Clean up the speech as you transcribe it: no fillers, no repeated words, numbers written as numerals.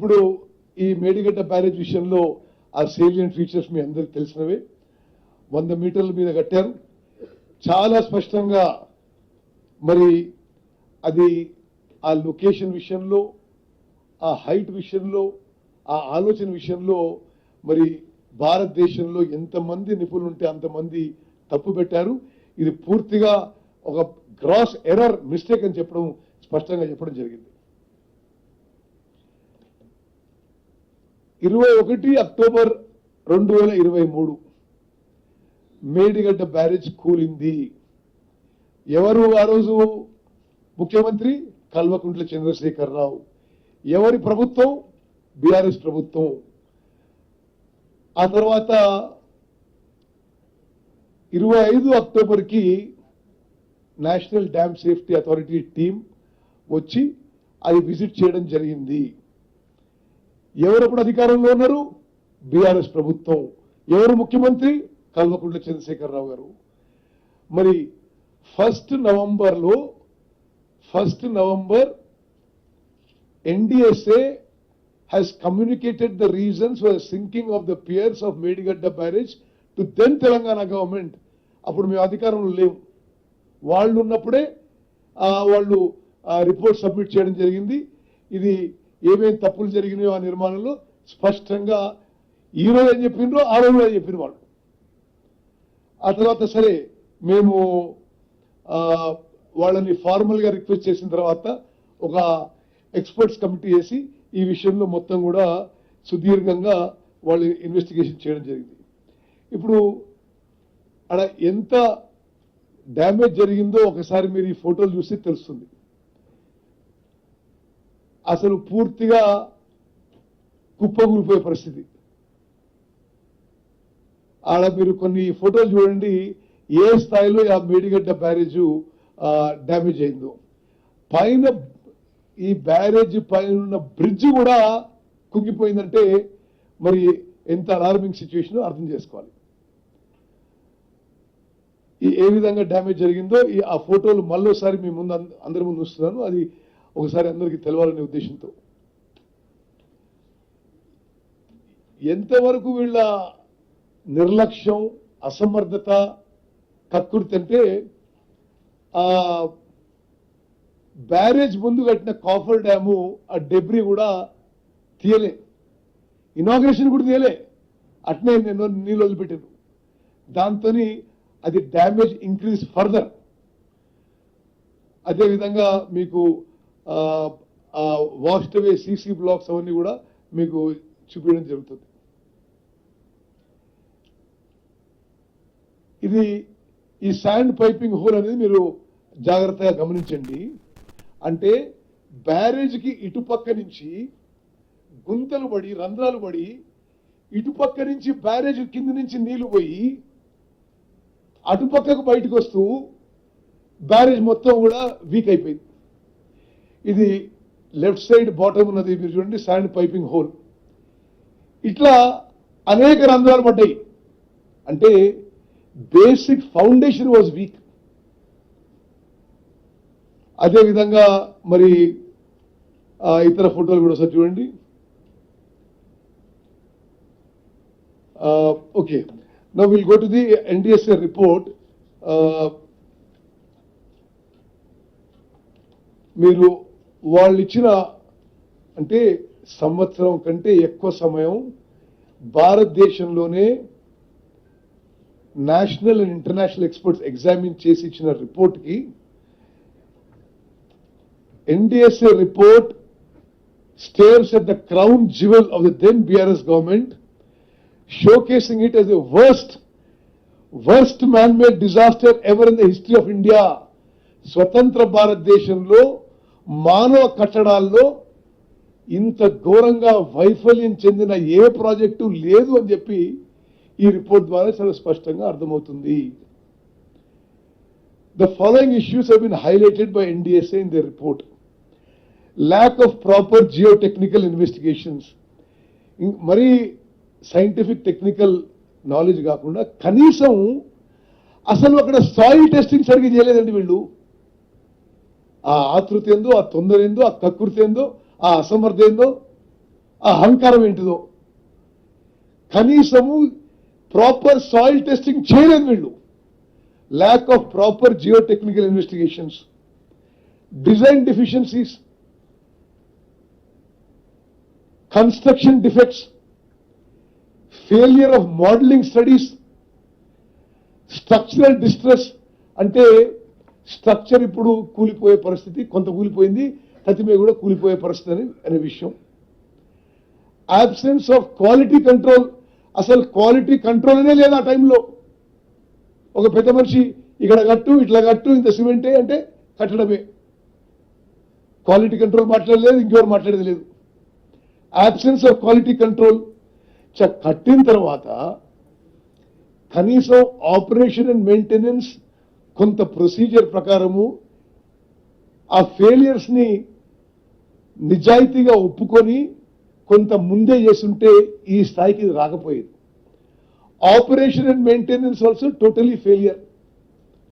ఇప్పుడు ఈ మేడిగడ్డ బ్యారేజ్ విషయంలో ఆ సేలియెంట్ ఫీచర్స్ మీ అందరికి తెలిసినవే. 100 మీటర్ల మీద కట్టారు. చాలా స్పష్టంగా మరి అది ఆ లొకేషన్ విషయంలో, ఆ హైట్ విషయంలో, ఆ ఆలోచన విషయంలో మరి భారతదేశంలో ఎంతమంది నిపుణులు ఉంటే అంతమంది తప్పు పెట్టారు. ఇది పూర్తిగా ఒక గ్రాస్ ఎర్రర్, మిస్టేక్ అని చెప్పడం, స్పష్టంగా చెప్పడం జరిగింది. 21 అక్టోబర్ 2023 మేడిగడ్డ బ్యారేజ్ కూలింది. ఎవరు ఆ రోజు ముఖ్యమంత్రి? కల్వకుంట్ల చంద్రశేఖరరావు. ఎవరి ప్రభుత్వం? బీఆర్ఎస్ ప్రభుత్వం. ఆ తర్వాత 25 అక్టోబర్కి national dam safety authority team వచ్చి అది విజిట్ చేయడం జరిగింది. ఎవరప్పుడు అధికారంలో ఉన్నారు? బీఆర్ఎస్ ప్రభుత్వం. ఎవరు ముఖ్యమంత్రి? కల్వకుంట్ల చంద్రశేఖరరావు గారు. మరి 1 November NDSA has communicated the reasons for the sinking of the piers of Medigadda barrage to then Telangana government. అప్పుడు మేము అధికారంలో లేవు. వాళ్ళు ఉన్నప్పుడే వాళ్ళు రిపోర్ట్ సబ్మిట్ చేయడం జరిగింది. ఇది ఏమేమి తప్పులు జరిగినాయో ఆ నిర్మాణంలో స్పష్టంగా ఈ రోజు ఏం చెప్పిండ్రో ఆ రోజు ఏం చెప్పిన వాళ్ళు. ఆ తర్వాత సరే మేము వాళ్ళని ఫార్మల్గా రిక్వెస్ట్ చేసిన తర్వాత ఒక ఎక్స్పర్ట్స్ కమిటీ వేసి ఈ విషయంలో మొత్తం కూడా సుదీర్ఘంగా వాళ్ళు ఇన్వెస్టిగేషన్ చేయడం జరిగింది. ఇప్పుడు అక్కడ ఎంత డ్యామేజ్ జరిగిందో ఒకసారి మీరు ఈ ఫోటోలు చూస్తే తెలుస్తుంది. అసలు పూర్తిగా కుప్పగూలిపోయే పరిస్థితి. ఆడ మీరు కొన్ని ఫోటోలు చూడండి, ఏ స్థాయిలో ఆ మేడిగడ్డ బ్యారేజ్ డ్యామేజ్ అయిందో. పైన ఈ బ్యారేజ్ పైన ఉన్న బ్రిడ్జ్ కూడా కుంగిపోయిందంటే మరి ఎంత అలార్మింగ్ సిచ్యువేషన్ అర్థం చేసుకోవాలి. ఏ విధంగా డ్యామేజ్ జరిగిందో ఆ ఫోటోలు మళ్ళోసారి మీ ముందు అందరి ముందు వస్తున్నాను. అది ఒకసారి అందరికీ తెలవాలనే ఉద్దేశంతో. ఎంతవరకు వీళ్ళ నిర్లక్ష్యం, అసమర్థత, కక్కుర్తి అంటే బ్యారేజ్ ముందు కట్టిన కాఫర్ డ్యాము ఆ డెబ్రీ కూడా తీయలే, ఇనాగ్రేషన్ కూడా తీయలే, అట్నే నేను నీళ్ళు వదిలిపెట్టాను. దాంతో అది డ్యామేజ్ ఇంక్రీజ్ ఫర్దర్. అదేవిధంగా మీకు వాష్డ్ అవే సీసీ బ్లాక్స్ అవన్నీ కూడా మీకు చూపించడం జరుగుతుంది. ఇది ఈ శాండ్ పైపింగ్ హోల్ అనేది మీరు జాగ్రత్తగా గమనించండి. అంటే బ్యారేజ్కి ఇటుపక్క నుంచి గుంతలు పడి, రంధ్రాలు పడి, ఇటుపక్క నుంచి బ్యారేజ్ కింద నుంచి నీళ్లు పోయి అటుపక్కకు బయటకు వస్తూ బ్యారేజ్ మొత్తం కూడా వీక్ అయిపోయింది. ఇది లెఫ్ట్ సైడ్ బాటమ్ ఉన్నది మీరు చూడండి, శాండ్ పైపింగ్ హోల్. ఇట్లా అనేక రంధ్రాలు పడ్డాయి. అంటే బేసిక్ ఫౌండేషన్ వాజ్ వీక్. అదేవిధంగా మరి ఇతర ఫోటోలు కూడా ఒకసారి చూడండి. Okay, now will go to the NDSA report. మీరు వాళ్ళు ఇచ్చిన అంటే సంవత్సరం కంటే ఎక్కువ సమయం భారతదేశంలోనే national and international experts examine చేసి ఇచ్చిన రిపోర్ట్కి NDSA report stares at the crown jewel of the then BRS government, showcasing it as the worst man-made disaster ever in the history of India. స్వతంత్ర భారతదేశంలో మానవ కట్టడాల్లో ఇంత ఘోరంగా వైఫల్యం చెందిన ఏ ప్రాజెక్టు లేదు అని చెప్పి ఈ రిపోర్ట్ ద్వారా చాలా స్పష్టంగా అర్థమవుతుంది. The following issues have been highlighted by NDSA in their report. Lack of proper geotechnical investigations. మరి సైంటిఫిక్ టెక్నికల్ నాలెడ్జ్ కాకుండా కనీసం అసలు అక్కడ సాయిల్ టెస్టింగ్ సరిగ్గా చేయలేదండి వీళ్ళు. ఆ ఆతృత ఏందో, ఆ తొందర ఏందో, ఆ కకృతి ఏందో, ఆ అసమర్థ ఏందో ఆ అహంకారం ఏంటిదో. కనీసము ప్రాపర్ సాయిల్ టెస్టింగ్ చేయలేదు వీళ్ళు. Lack of proper geotechnical investigations, design deficiencies, construction defects, failure of modelling studies, structural distress. అంటే స్ట్రక్చర్ ఇప్పుడు కూలిపోయే పరిస్థితి, కొంత కూలిపోయింది, ప్రతిమే కూడా కూలిపోయే పరిస్థితి అనే విషయం. absence of quality control. అసలు క్వాలిటీ కంట్రోల్ అనే లేదు ఆ టైంలో. ఒక పెద్ద మనిషి ఇక్కడ కట్టు, ఇట్లా కట్టు, ఇంత సిమెంటే అంటే కట్టడమే. క్వాలిటీ కంట్రోల్ మాట్లాడలేదు, ఇంకెవరు మాట్లాడేది లేదు. absence of quality control. కట్టిన తర్వాత కనీసం ఆపరేషన్ అండ్ మెయింటెనెన్స్ కొంత ప్రొసీజర్ ప్రకారము ఆ ఫెయిలియర్స్ ని నిజాయితీగా ఒప్పుకొని కొంత ముందే చేస్తుంటే ఈ స్థాయికి రాకపోయేది. Operation and maintenance also totally failure.